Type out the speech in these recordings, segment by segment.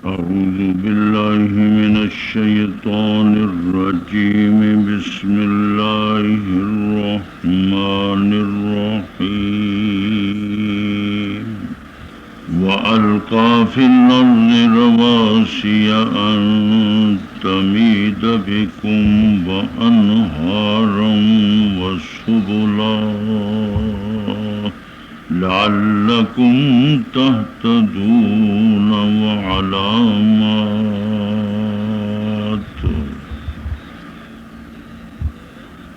أعوذ بالله من الشيطان الرجيم. بسم الله الرحمن الرحيم. وألقى في الأرض رواسي أن تميد بكم وأنهارا وسبلا لعلكم تهتدون وعلامات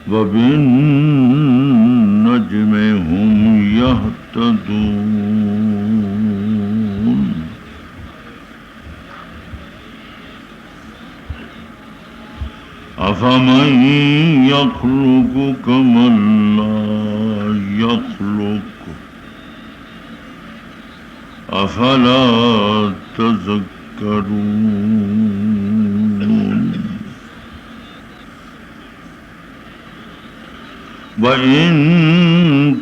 وبالنجم هم يهتدون. أفمن يخلق كمن لا يخلق أفلا تذكرون. وإن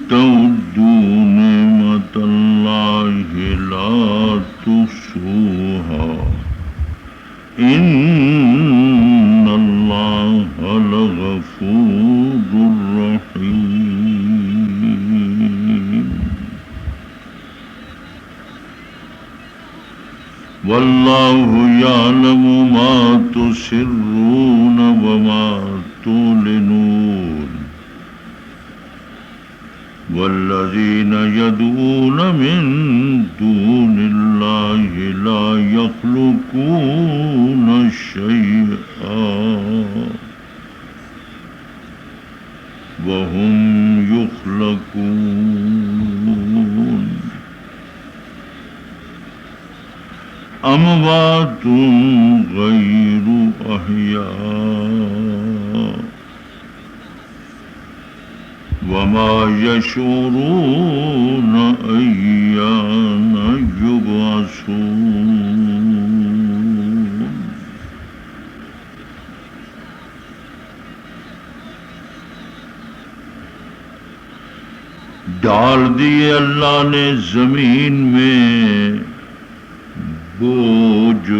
تعدوا نعمة الله لا تحصوها إن الله لغفور رحيم. والله يعلم ما تسرون وما تعلنون. والذين يدعون من دون الله لا يخلقون شيئا وهم يخلقون. أموات غير أحياء وما يشعرون أيان يبعثون. ڈال دیے اللہ نے زمین میں بوجھ،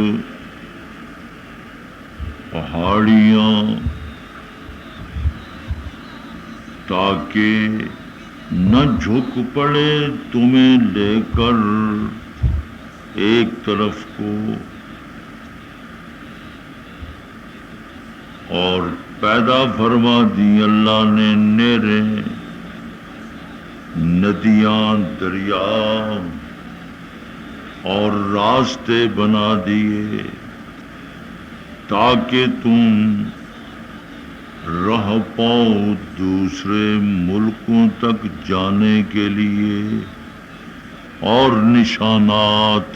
پہاڑیاں، تاکہ نہ جھک پڑے تمہیں لے کر ایک طرف کو، اور پیدا فرما دی اللہ نے نہریں، ندیاں، دریا اور راستے بنا دیے تاکہ تم رہ پاؤ دوسرے ملکوں تک جانے کے لیے، اور نشانات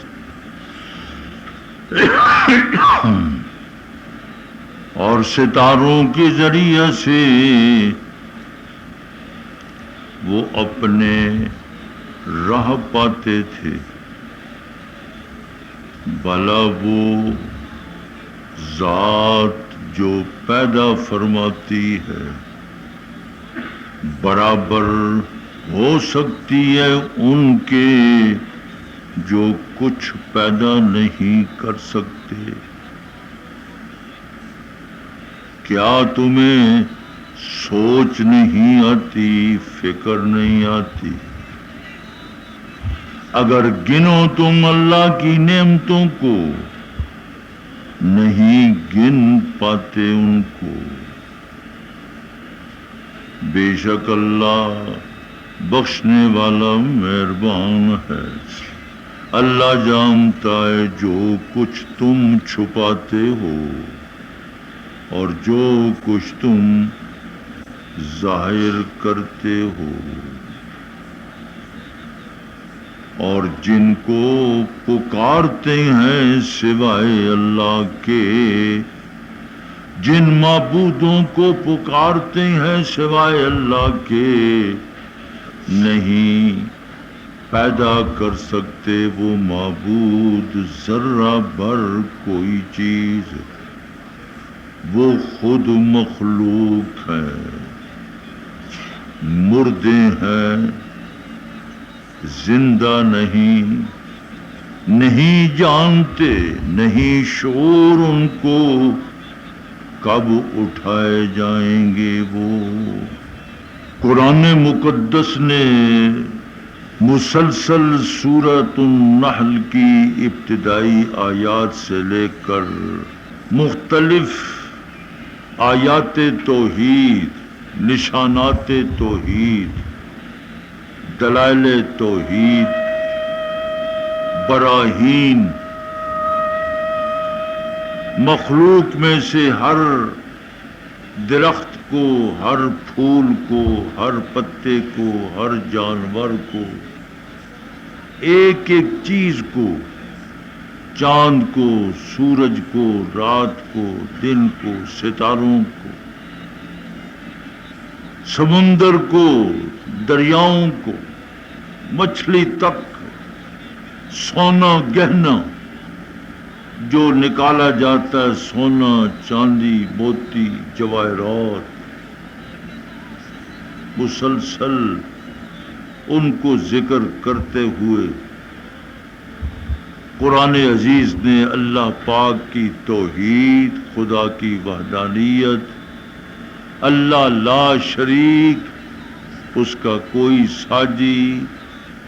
اور ستاروں کے ذریعے سے وہ اپنے راہ پاتے تھے۔ بھلا وہ ذات جو پیدا فرماتی ہے برابر ہو سکتی ہے ان کے جو کچھ پیدا نہیں کر سکتے؟ کیا تمہیں سوچ نہیں آتی، فکر نہیں آتی؟ اگر گنو تم اللہ کی نعمتوں کو، نہیں گن پاتے ان کو۔ بے شک اللہ بخشنے والا مہربان ہے۔ اللہ جانتا ہے جو کچھ تم چھپاتے ہو اور جو کچھ تم ظاہر کرتے ہو۔ اور جن کو پکارتے ہیں سوائے اللہ کے، جن معبودوں کو پکارتے ہیں سوائے اللہ کے، نہیں پیدا کر سکتے وہ معبود ذرہ بھر کوئی چیز، وہ خود مخلوق ہیں، مردے ہیں، زندہ نہیں، نہیں جانتے نہیں شعور ان کو کب اٹھائے جائیں گے وہ۔ قرآن مقدس نے مسلسل سورۃ النحل کی ابتدائی آیات سے لے کر مختلف آیات توحید، نشانات توحید، دلائل توحید، براہین، مخلوق میں سے ہر درخت کو، ہر پھول کو، ہر پتے کو، ہر جانور کو، ایک ایک چیز کو، چاند کو، سورج کو، رات کو، دن کو، ستاروں کو، سمندر کو، دریاؤں کو، مچھلی تک، سونا گہنا جو نکالا جاتا ہے، سونا، چاندی، موتی، جواہرات، مسلسل ان کو ذکر کرتے ہوئے قرآن عزیز نے اللہ پاک کی توحید، خدا کی وحدانیت، اللہ لا شریک، اس کا کوئی ساجی،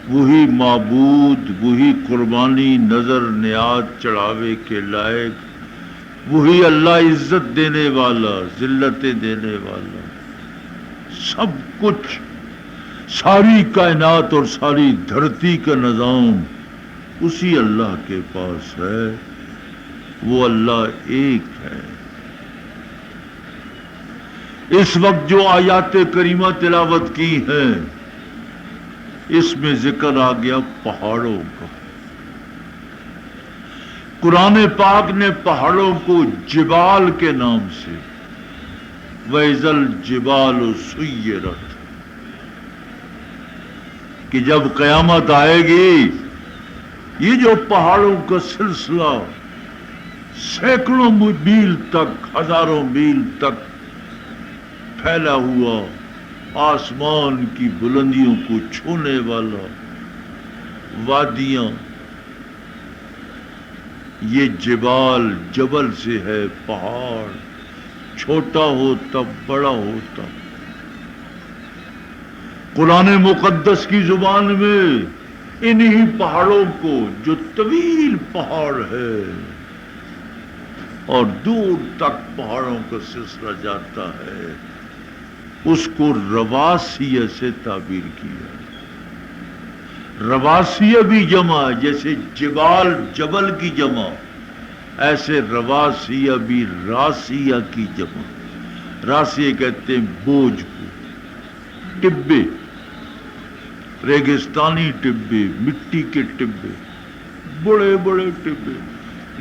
وہی معبود، وہی قربانی نظر نیاز چڑھاوے کے لائق، وہی اللہ عزت دینے والا، ذلتیں دینے والا، سب کچھ، ساری کائنات اور ساری دھرتی کا نظام اسی اللہ کے پاس ہے، وہ اللہ ایک ہے۔ اس وقت جو آیات کریمہ تلاوت کی ہیں، اس میں ذکر آ گیا پہاڑوں کا۔ قرآن پاک نے پہاڑوں کو جبال کے نام سے، وَإِذَا الْجِبَالُ سُيِّرَتْ، کہ جب قیامت آئے گی، یہ جو پہاڑوں کا سلسلہ سینکڑوں میل تک، ہزاروں میل تک پھیلا ہوا، آسمان کی بلندیوں کو چھونے والا، وادیاں، یہ جبال، جبل سے ہے، پہاڑ چھوٹا ہوتا بڑا ہوتا۔ قرآن مقدس کی زبان میں انہی پہاڑوں کو، جو طویل پہاڑ ہے اور دور تک پہاڑوں کا سلسلہ جاتا ہے، اس کو رواسیہ سے تعبیر کیا۔ رواسیہ بھی جمع، جیسے جبال جبل کی جمع، ایسے رواسیہ بھی راسیہ کی جمع۔ راسیہ کہتے ہیں بوجھ کو، ٹبے، ریگستانی ٹبے، مٹی کے ٹبے، بڑے بڑے ٹبے،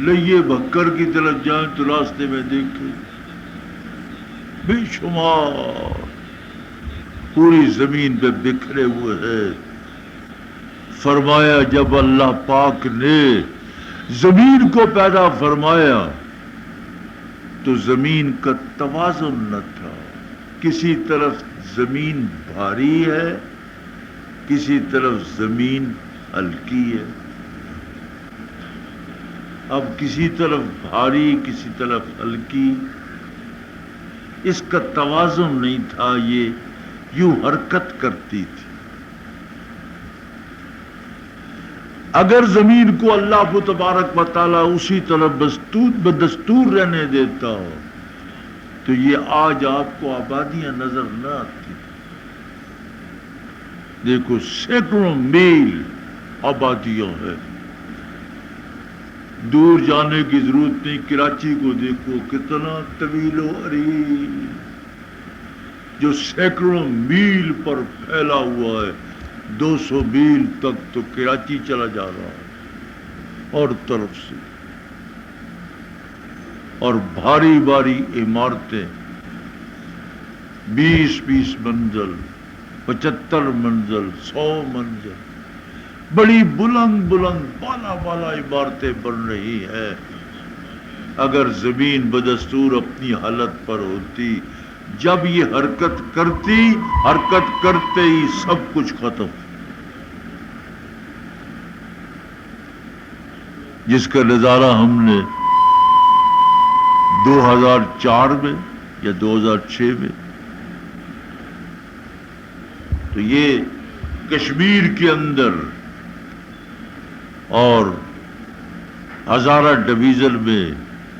لئیے بھکر کی طرف جائیں تو راستے میں دیکھیں بے شمار پوری زمین پہ بکھرے ہوئے ہیں۔ فرمایا جب اللہ پاک نے زمین کو پیدا فرمایا تو زمین کا توازن نہ تھا، کسی طرف زمین بھاری ہے، کسی طرف زمین ہلکی ہے۔ اب کسی طرف بھاری، کسی طرف ہلکی، اس کا توازن نہیں تھا، یہ یوں حرکت کرتی تھی۔ اگر زمین کو اللہ تبارک و تعالیٰ اسی طرح بدستور رہنے دیتا ہو تو یہ آج آپ کو آبادیاں نظر نہ آتی۔ دیکھو سینکڑوں میل آبادیاں ہیں، دور جانے کی ضرورت نہیں، کراچی کو دیکھو کتنا طویل و عریض، جو سینکڑوں میل پر پھیلا ہوا ہے، 200 میل تک تو کراچی چلا جا رہا ہے اور طرف سے، اور بھاری بھاری عمارتیں، 20 منزل، 75 منزل، 100 منزل، بڑی بلند بلند بالا بالا عمارتیں بن رہی ہیں۔ اگر زمین بدستور اپنی حالت پر ہوتی، جب یہ حرکت کرتی، حرکت کرتے ہی سب کچھ ختم۔ جس کا نظارہ ہم نے 2004 میں یا 2006 میں، تو یہ کشمیر کے اندر اور ہزارہ ڈویژن میں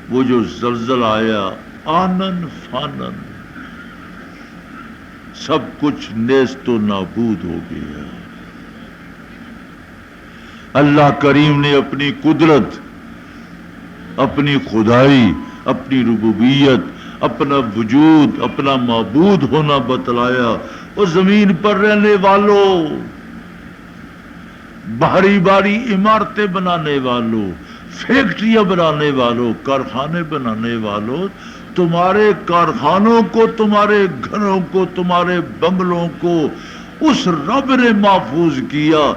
وہ جو زلزلہ آیا، آنن فانن سب کچھ نیست و نابود ہو گیا۔ اللہ کریم نے اپنی قدرت، اپنی خدائی، اپنی ربوبیت، اپنا وجود، اپنا معبود ہونا بتلایا۔ اور زمین پر رہنے والوں، بھاری بھاری عمارتیں بنانے والوں، فیکٹریاں بنانے والوں، کارخانے بنانے والوں، تمہارے کارخانوں کو، تمہارے گھروں کو، تمہارے بنگلوں کو اس رب نے محفوظ کیا۔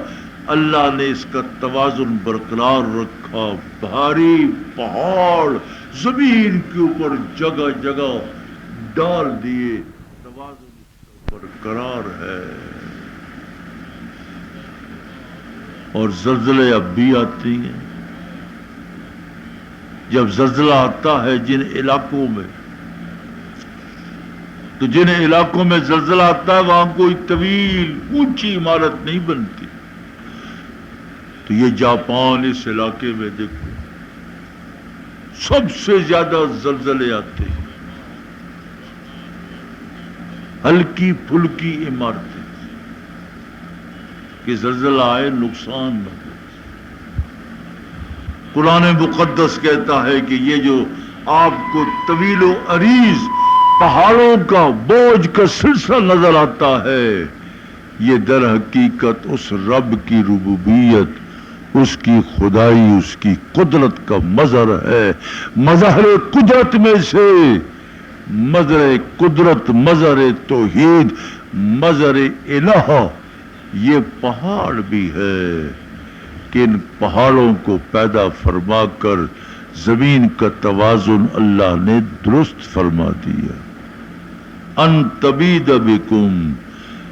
اللہ نے اس کا توازن برقرار رکھا۔ بھاری پہاڑ زمین کے اوپر جگہ جگہ ڈال دیے، توازن برقرار ہے۔ اور زلزلے اب بھی آتے ہیں۔ جب زلزلہ آتا ہے جن علاقوں میں، تو جن علاقوں میں زلزلہ آتا ہے وہاں کوئی طویل اونچی عمارت نہیں بنتی۔ تو یہ جاپان، اس علاقے میں دیکھو سب سے زیادہ زلزلے آتے ہیں، ہلکی پھلکی عمارتیں کہ زلزلہ آئے نقصان نہ ہو۔ قرآن مقدس کہتا ہے کہ یہ جو آپ کو طویل و عریض پہاڑوں کا بوجھ کا سلسلہ نظر آتا ہے، یہ در حقیقت اس رب کی ربوبیت، اس کی خدائی، اس کی قدرت کا مظہر ہے۔ مظہر قدرت میں سے مظہر قدرت، مظہر توحید، مظہر الہ یہ پہاڑ بھی ہے کہ ان پہاڑوں کو پیدا فرما کر زمین کا توازن اللہ نے درست فرما دیا۔ ان تبید بکم،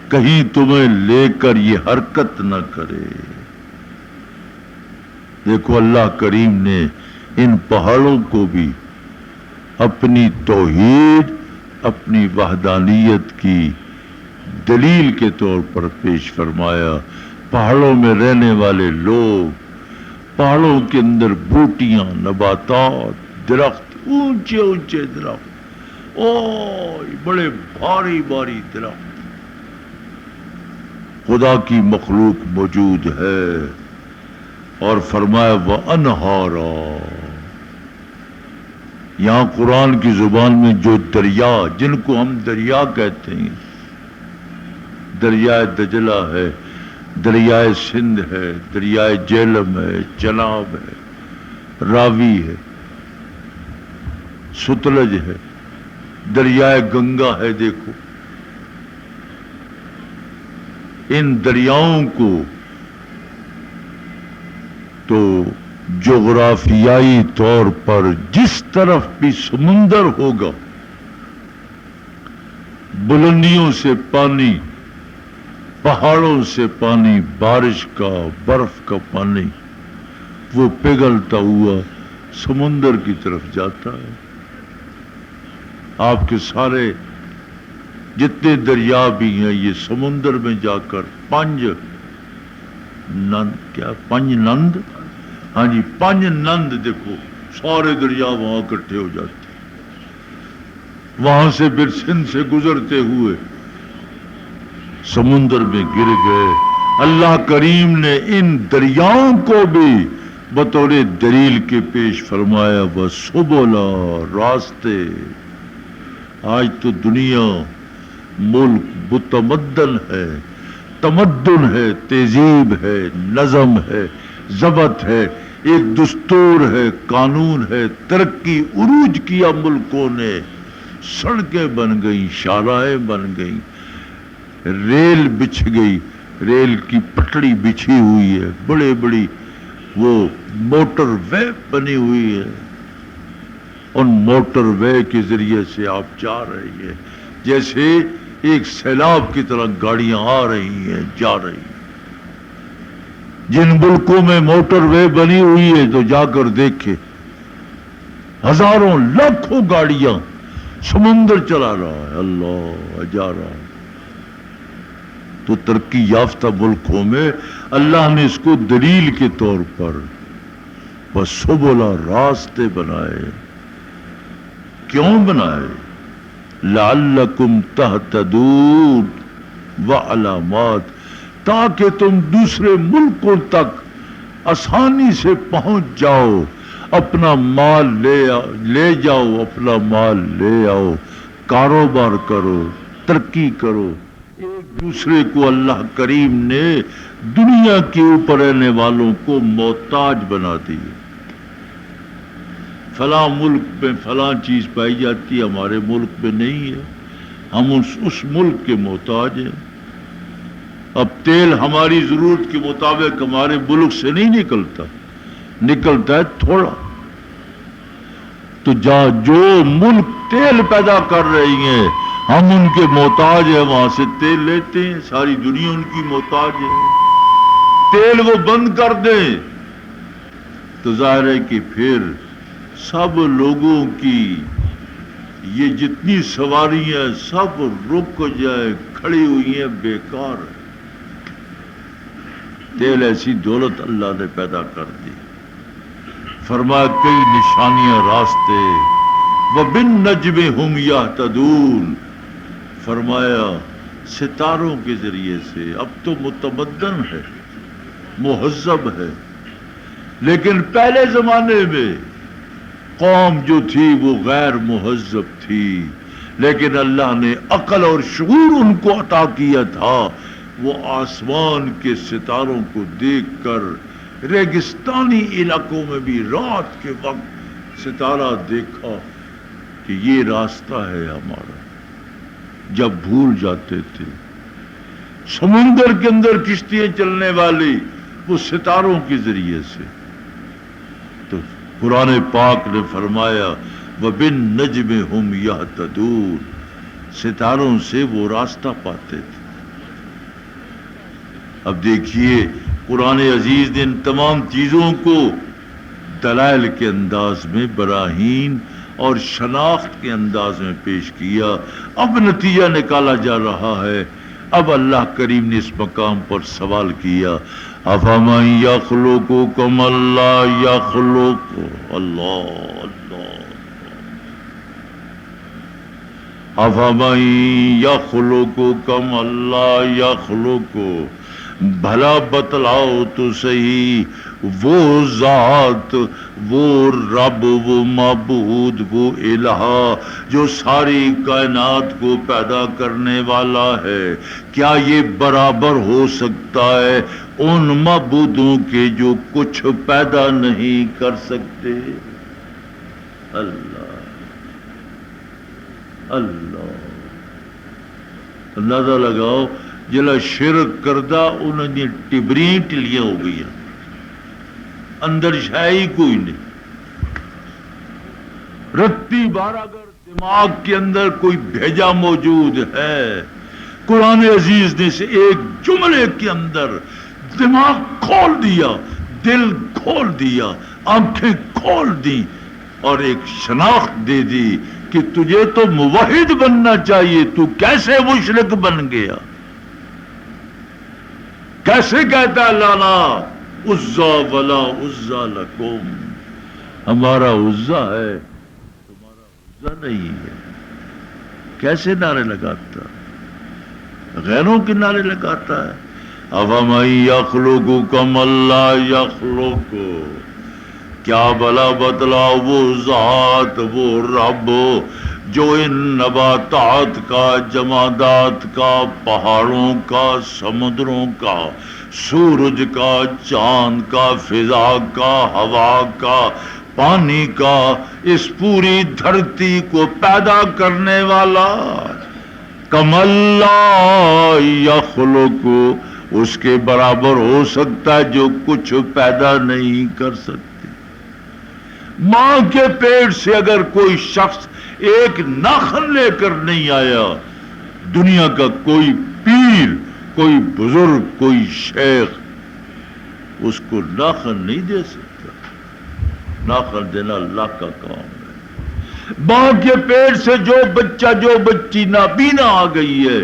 کہیں تمہیں لے کر یہ حرکت نہ کرے۔ دیکھو اللہ کریم نے ان پہاڑوں کو بھی اپنی توحید، اپنی وحدانیت کی دلیل کے طور پر پیش فرمایا۔ پہاڑوں میں رہنے والے لوگ، پہاڑوں کے اندر بوٹیاں، نباتات، درخت، اونچے اونچے درخت، بڑے بھاری بھاری درخت، خدا کی مخلوق موجود ہے۔ اور فرمایا وَأَنْهَارًا، یہاں قرآن کی زبان میں جو دریا، جن کو ہم دریا کہتے ہیں، دریائے دجلہ ہے، دریائے سندھ ہے، دریائے جہلم ہے، چناب ہے، راوی ہے، ستلج ہے، دریائے گنگا ہے۔ دیکھو ان دریاؤں کو تو جغرافیائی طور پر جس طرف بھی سمندر ہوگا، بلندیوں سے پانی، پہاڑوں سے پانی، بارش کا، برف کا پانی، وہ پگھلتا ہوا سمندر کی طرف جاتا ہے۔ آپ کے سارے جتنے دریا بھی ہیں یہ سمندر میں جا کر پنج نند، ہاں جی، پنج نند، دیکھو سارے دریا وہاں اکٹھے ہو جاتے ہیں، وہاں سے پھر سندھ سے گزرتے ہوئے سمندر میں گر گئے۔ اللہ کریم نے ان دریاؤں کو بھی بطور دلیل کے پیش فرمایا، وَسُبُلًا، راستے۔ آج تو دنیا، ملک متمدن ہے، تمدن ہے، تہذیب ہے، نظم ہے، ضبط ہے، ایک دستور ہے، قانون ہے، ترقی عروج کیا ملکوں نے، سڑکیں بن گئیں، شاہراہیں بن گئیں، ریل بچھ گئی، ریل کی پٹڑی بچھی ہوئی ہے، بڑے بڑی وہ موٹر وے بنی ہوئی ہے، ان موٹر وے کے ذریعے سے آپ جا رہے ہیں، جیسے ایک سیلاب کی طرح گاڑیاں آ رہی ہیں، جا رہی ہیں۔ جن ملکوں میں موٹر وے بنی ہوئی ہے تو جا کر دیکھے، ہزاروں لاکھوں گاڑیاں سمندر چلا رہا ہے، اللہ جا رہا ہے۔ تو ترقی یافتہ ملکوں میں اللہ نے اس کو دلیل کے طور پر بس سبلا راستے بنائے۔ کیوں بنائے؟ لعلکم تہتدون وعلامات، تاکہ تم دوسرے ملکوں تک آسانی سے پہنچ جاؤ، اپنا مال لے جاؤ، اپنا مال لے آؤ، کاروبار کرو، ترقی کرو۔ ایک دوسرے کو اللہ کریم نے دنیا کے اوپر رہنے والوں کو محتاج بنا دی۔ فلاں ملک میں فلاں چیز پائی جاتی ہے، ہمارے ملک میں نہیں ہے، ہم اس ملک کے محتاج ہیں۔ اب تیل ہماری ضرورت کے مطابق ہمارے ملک سے نہیں نکلتا، نکلتا ہے تھوڑا، تو جو ملک تیل پیدا کر رہی ہیں ہم ان کے محتاج ہیں، وہاں سے تیل لیتے ہیں، ساری دنیا ان کی محتاج ہے۔ تیل وہ بند کر دیں تو ظاہر ہے کہ پھر سب لوگوں کی یہ جتنی سواریاں سب رک جائے، کھڑی ہوئی ہیں، بیکار ہے۔ تیل ایسی دولت اللہ نے پیدا کر دی۔ فرمایا کئی نشانیاں راستے، وَبِالنَّجْمِ هُمْ يَهْتَدُونَ، فرمایا ستاروں کے ذریعے سے۔ اب تو متمدن ہے، مہذب ہے، لیکن پہلے زمانے میں قوم جو تھی وہ غیر مہذب تھی، لیکن اللہ نے عقل اور شعور ان کو عطا کیا تھا۔ وہ آسمان کے ستاروں کو دیکھ کر ریگستانی علاقوں میں بھی رات کے وقت ستارہ دیکھا کہ یہ راستہ ہے ہمارا، جب بھول جاتے تھے۔ سمندر کے اندر کشتیاں چلنے والی وہ ستاروں کے ذریعے سے۔ تو قرآن پاک نے فرمایا وَبِالنَّجْمِ هُمْ يَهْتَدُونَ، ستاروں سے وہ راستہ پاتے تھے۔ اب دیکھیے قرآن عزیز نے ان تمام چیزوں کو دلائل کے انداز میں، براہین اور شناخت کے انداز میں پیش کیا۔ اب نتیجہ نکالا جا رہا ہے۔ اب اللہ کریم نے اس مقام پر سوال کیا، أَفَمَن يَخْلُقُ كَمَن لَّا يَخْلُقُ، اللہ أَفَمَن يَخْلُقُ كَمَن لَّا يَخْلُقُ، بھلا بتلاؤ تو صحیح وہ ذات، وہ رب، وہ معبود، وہ الہ جو ساری کائنات کو پیدا کرنے والا ہے، کیا یہ برابر ہو سکتا ہے ان معبودوں کے جو کچھ پیدا نہیں کر سکتے؟ اللہ اللہ، اندازہ لگاؤ جلا شرک کردہ انہوں نے ٹبریاں ٹلیاں ہو گئی ہیں، اندر شاہی کوئی نہیں۔ رتی بار اگر دماغ کے اندر کوئی بھیجا موجود ہے، قرآن عزیز نے سے ایک جملے کے اندر دماغ کھول دیا، دل کھول دیا، آنکھیں کھول دی اور ایک شناخت دے دی کہ تجھے تو موحد بننا چاہیے، تو کیسے مشرک بن گیا؟ کیسے کہتا ہے لانا عزا ولا عزا لکم، ہمارا عزا ہے تمہارا عزا نہیں ہے؟ کیسے نعرے لگاتا، غیروں کے نعرے لگاتا ہے۔ أَفَمَن يَخْلُقُ كَمَن لَّا يَخْلُقُ، کیا بلا بتلا وہ ذات، وہ رب جو ان نباتات کا، جمادات کا، پہاڑوں کا، سمندروں کا، سورج کا، چاند کا، فضا کا، ہوا کا، پانی کا، اس پوری دھرتی کو پیدا کرنے والا، کَمَن لَّا يَخْلُقُ، اس کے برابر ہو سکتا ہے جو کچھ پیدا نہیں کر سکتے؟ ماں کے پیٹ سے اگر کوئی شخص ایک ناخن لے کر نہیں آیا، دنیا کا کوئی پیر، کوئی بزرگ، کوئی شیخ اس کو ناخن نہیں دے سکتا. ناخن دینا اللہ کا کام ہے. ماں کے پیٹ سے جو بچہ جو بچی نابینا آ گئی ہے،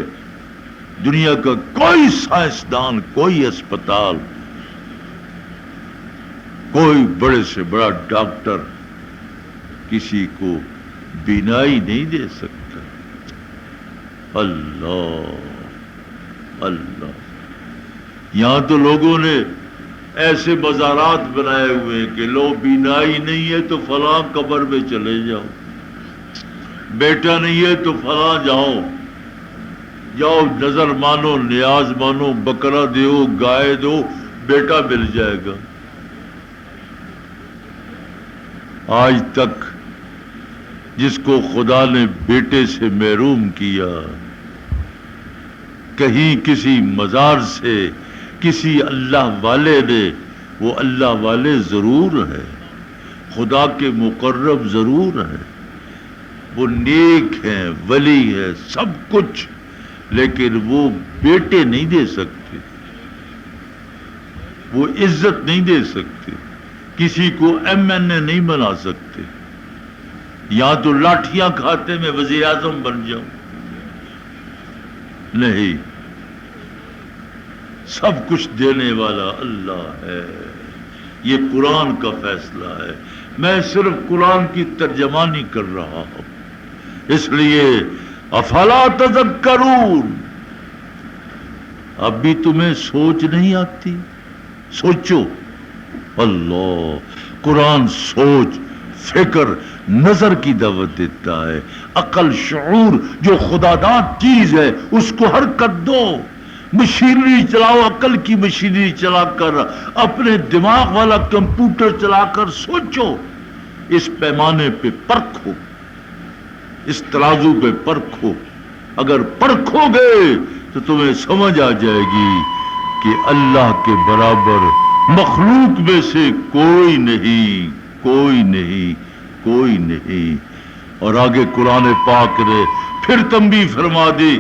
دنیا کا کوئی سائنسدان، کوئی اسپتال، کوئی بڑے سے بڑا ڈاکٹر کسی کو بینائی نہیں دے سکتا. اللہ اللہ. یہاں تو لوگوں نے ایسے مزارات بنائے ہوئے ہیں کہ لو بینائی نہیں ہے تو فلاں قبر میں چلے جاؤ، بیٹا نہیں ہے تو فلاں جاؤ، جاؤ نظر مانو، نیاز مانو، بکرا دیو، گائے دو، بیٹا مل جائے گا. آج تک جس کو خدا نے بیٹے سے محروم کیا، کہیں کسی مزار سے کسی اللہ والے نے، وہ اللہ والے ضرور ہے، خدا کے مقرب ضرور ہے، وہ نیک ہیں، ولی ہے، سب کچھ، لیکن وہ بیٹے نہیں دے سکتے، وہ عزت نہیں دے سکتے، کسی کو MNA نہیں بنا سکتے. یا تو لاٹھیاں کھاتے میں وزیر اعظم بن جاؤں، نہیں، سب کچھ دینے والا اللہ ہے. یہ قرآن کا فیصلہ ہے. میں صرف قرآن کی ترجمانی کر رہا ہوں، اس لیے افلا تذکرون. اب بھی تمہیں سوچ نہیں آتی؟ سوچو. اللہ قرآن سوچ، فکر، نظر کی دعوت دیتا ہے. عقل، شعور جو خدا داد چیز ہے اس کو حرکت دو. مشینری چلاؤ، عقل کی مشینری چلا کر، اپنے دماغ والا کمپیوٹر چلا کر سوچو. اس پیمانے پہ پرکھو، اس ترازو پہ پرکھو. اگر پرکھو گے تو تمہیں سمجھ آ جائے گی کہ اللہ کے برابر مخلوق میں سے کوئی نہیں، کوئی نہیں، کوئی نہیں. اور آگے قرآن پاک نے پھر تنبیہ فرما دی،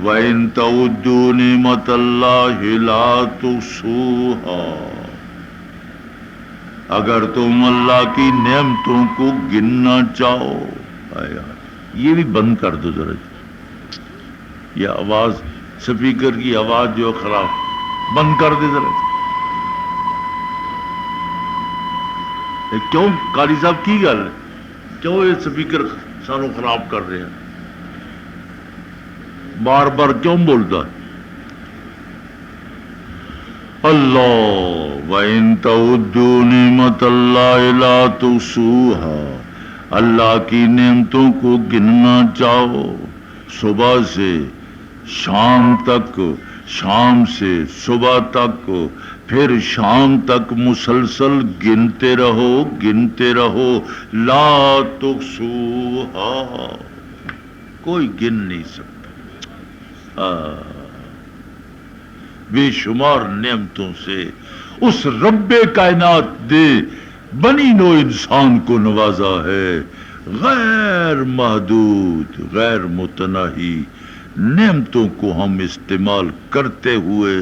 وَإِن تَعُدُّوا نِعْمَتَ اللَّهِ لَا تُحْصُوهَا. اگر تم اللہ کی نعمتوں کو گننا چاہو. یہ بھی بند کر دو ذرا، یہ آواز سپیکر کی آواز جو خراب، بند کر دے ذرا. کیوں قاری صاحب کی گل ہے؟ کیوں یہ سپیکر سانو خراب کر رہے ہیں؟ بار بار کیوں بولتا ہے؟ اللہ وَإِن تَعُدُّوا نِعْمَتَ اللَّهِ لَا تُحْصُوهَا. اللہ کی نعمتوں کو گننا چاہو، صبح سے شام تک، شام سے صبح تک، پھر شام تک مسلسل گنتے رہو، گنتے رہو. لا تحصوها، کوئی گن نہیں سکتا. بے شمار نعمتوں سے اس رب کائنات نے بنی نو انسان کو نوازا ہے. غیر محدود، غیر متناہی نعمتوں کو ہم استعمال کرتے ہوئے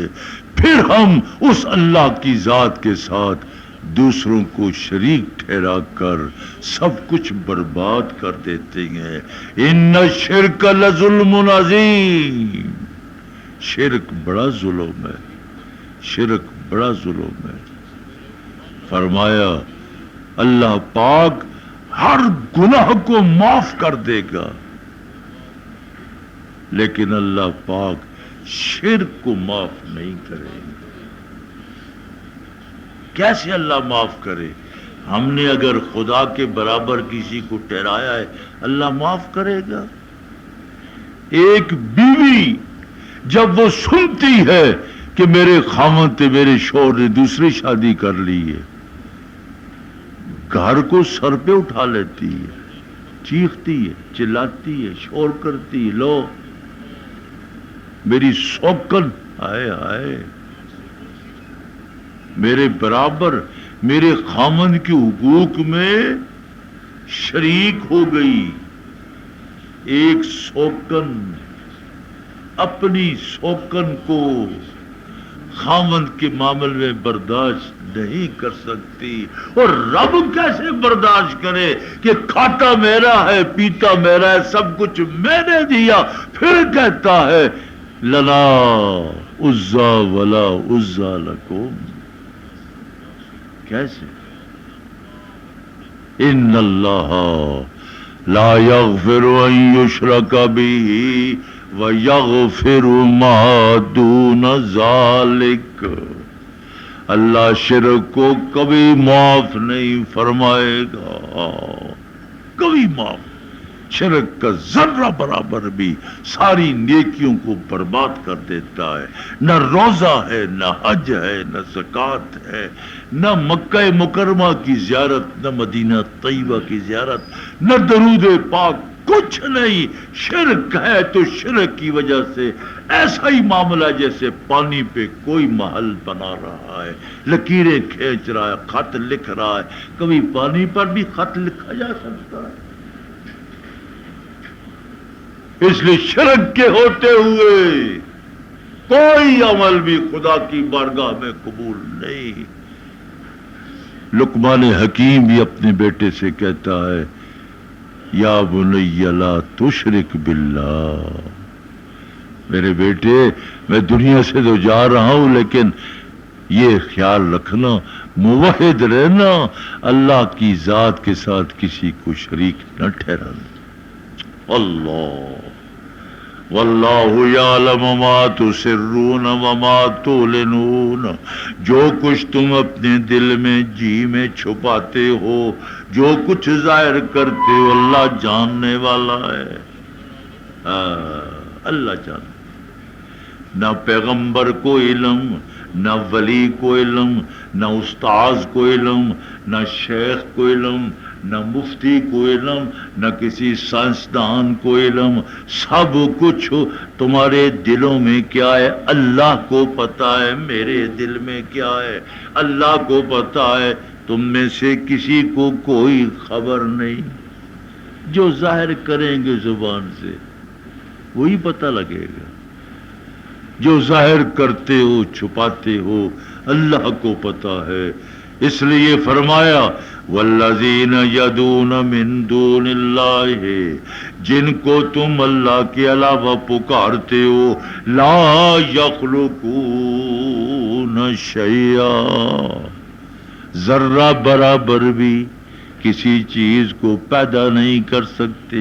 پھر ہم اس اللہ کی ذات کے ساتھ دوسروں کو شریک ٹھہرا کر سب کچھ برباد کر دیتے ہیں. ان الشرک لظلم عظیم. شرک بڑا ظلم ہے، شرک بڑا ظلم ہے. فرمایا اللہ پاک ہر گناہ کو معاف کر دے گا، لیکن اللہ پاک شرک کو معاف نہیں کرے گا. کیسے اللہ معاف کرے؟ ہم نے اگر خدا کے برابر کسی کو ٹھہرایا ہے، اللہ معاف کرے گا. ایک بیوی جب وہ سنتی ہے کہ میرے خاوند میرے شوہر نے دوسری شادی کر لی ہے، گھر کو سر پہ اٹھا لیتی ہے، چیختی ہے، چلاتی ہے، شور کرتی ہے، لو میری سوکن، آئے آئے میرے برابر میرے خاوند کے حقوق میں شریک ہو گئی. ایک سوکن اپنی سوکن کو خاوند کے معامل میں برداشت نہیں کر سکتی. اور رب کیسے برداشت کرے کہ کھاتا میرا ہے پیتا میرا ہے سب کچھ میں نے دیا پھر کہتا ہے لنا عزا ولا عزا لکم. کیسے؟ ان اللہ لا یغفر ان یشرک به ویغفر ما دون ذالک. اللہ شرک کو کبھی معاف نہیں فرمائے گا، کبھی معاف. شرک کا ذرہ برابر بھی ساری نیکیوں کو برباد کر دیتا ہے. نہ روزہ ہے، نہ حج ہے، نہ زکوٰۃ ہے، نہ مکہ مکرمہ کی زیارت، نہ مدینہ طیبہ کی زیارت، نہ درود پاک، کچھ نہیں. شرک ہے تو شرک کی وجہ سے ایسا ہی معاملہ جیسے پانی پہ کوئی محل بنا رہا ہے، لکیریں کھینچ رہا ہے، خط لکھ رہا ہے. کبھی پانی پر بھی خط لکھا جا سکتا ہے؟ اس لیے شرک کے ہوتے ہوئے کوئی عمل بھی خدا کی بارگاہ میں قبول نہیں. لقمان حکیم بھی اپنے بیٹے سے کہتا ہے یا بنی لا تشرک باللہ. میرے بیٹے میں دنیا سے تو جا رہا ہوں لیکن یہ خیال رکھنا موحد رہنا، اللہ کی ذات کے ساتھ کسی کو شریک نہ ٹھہرانا. اللہ واللہ یعلم ما تسرون وما تعلنون. جو کچھ تم اپنے دل میں جی میں چھپاتے ہو، جو کچھ ظاہر کرتے ہو، اللہ جاننے والا ہے. اللہ جانتا. نہ پیغمبر کو علم، نہ ولی کو علم، نہ استاذ کو علم، نہ شیخ کو علم، نہ مفتی کو علم، نہ کسی سائنسدان کو علم. سب کچھ تمہارے دلوں میں کیا ہے اللہ کو پتا ہے. میرے دل میں کیا ہے اللہ کو پتا ہے. تم میں سے کسی کو کوئی خبر نہیں. جو ظاہر کریں گے زبان سے وہی پتہ لگے گا. جو ظاہر کرتے ہو چھپاتے ہو اللہ کو پتا ہے. اس لیے فرمایا والذین یدعون من دون اللہ، جن کو تم اللہ کے علاوہ پکارتے ہو، لا یخلقون شیئا، ذرہ برابر بھی کسی چیز کو پیدا نہیں کر سکتے.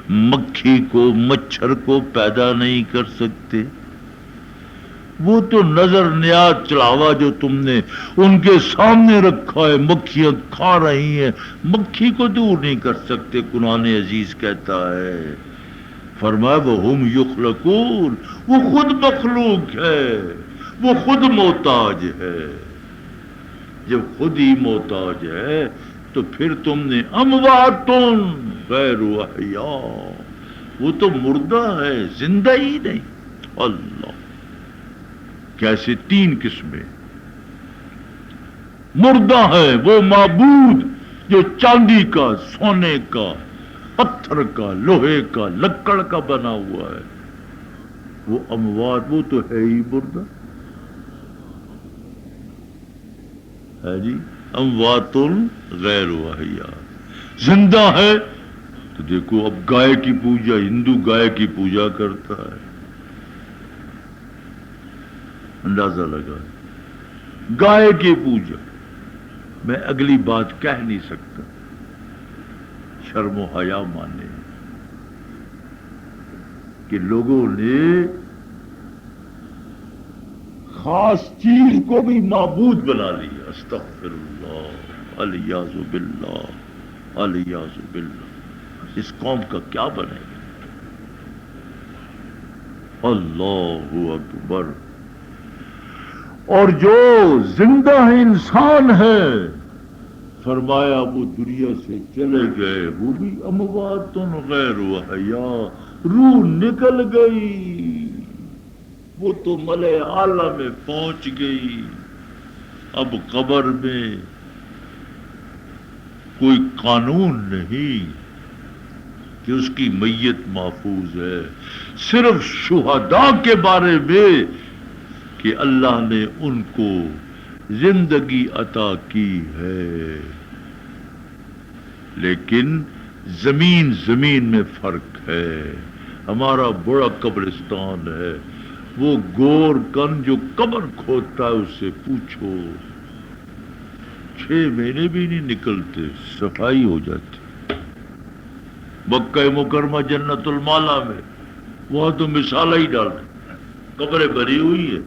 مکھی کو مچھر کو پیدا نہیں کر سکتے. وہ تو نظر نیاز چڑھاوا جو تم نے ان کے سامنے رکھا ہے، مکھیاں کھا رہی ہیں، مکھی کو دور نہیں کر سکتے. قرآن عزیز کہتا ہے، فرمایا وَهُمْ يُخْلَقُونَ، وہ خود مخلوق ہے، وہ خود محتاج ہے. جب خود ہی محتاج ہے تو پھر تم نے اموات غیر احیاء، وہ تو مردہ ہے زندہ ہی نہیں. اللہ کیسے؟ تین قسمیں. مردہ ہے وہ معبود جو چاندی کا، سونے کا، پتھر کا، لوہے کا، لکڑ کا بنا ہوا ہے. وہ اموات، وہ تو ہے ہی مردہ ہے جی. اموات غیر احیاء. زندہ ہے تو دیکھو اب گائے کی پوجا، ہندو گائے کی پوجا کرتا ہے، اندازہ لگا. گائے کی پوجا. میں اگلی بات کہہ نہیں سکتا، شرم و حیا مانے کہ لوگوں نے خاص چیز کو بھی معبود بنا لیا. استغفر اللہ، الیاذ باللہ، الیاذ باللہ. اس قوم کا کیا بنے گا؟ اللہ اکبر. اور جو زندہ انسان ہے فرمایا وہ دنیا سے چلے گئے، وہ بھی اموات غیر احیاء، روح نکل گئی، وہ تو ملے اعلیٰ میں پہنچ گئی. اب قبر میں کوئی قانون نہیں کہ اس کی میت محفوظ ہے. صرف شہداء کے بارے میں کہ اللہ نے ان کو زندگی عطا کی ہے، لیکن زمین زمین میں فرق ہے۔ ہمارا بڑا قبرستان ہے، وہ گور کن جو قبر کھودتا ہے اس سے پوچھو، 6 مہینے بھی نہیں نکلتے صفائی ہو جاتی۔ مکہ مکرمہ جنت المالا میں وہاں تو مثال ہی ڈال، قبریں بھری ہوئی ہے،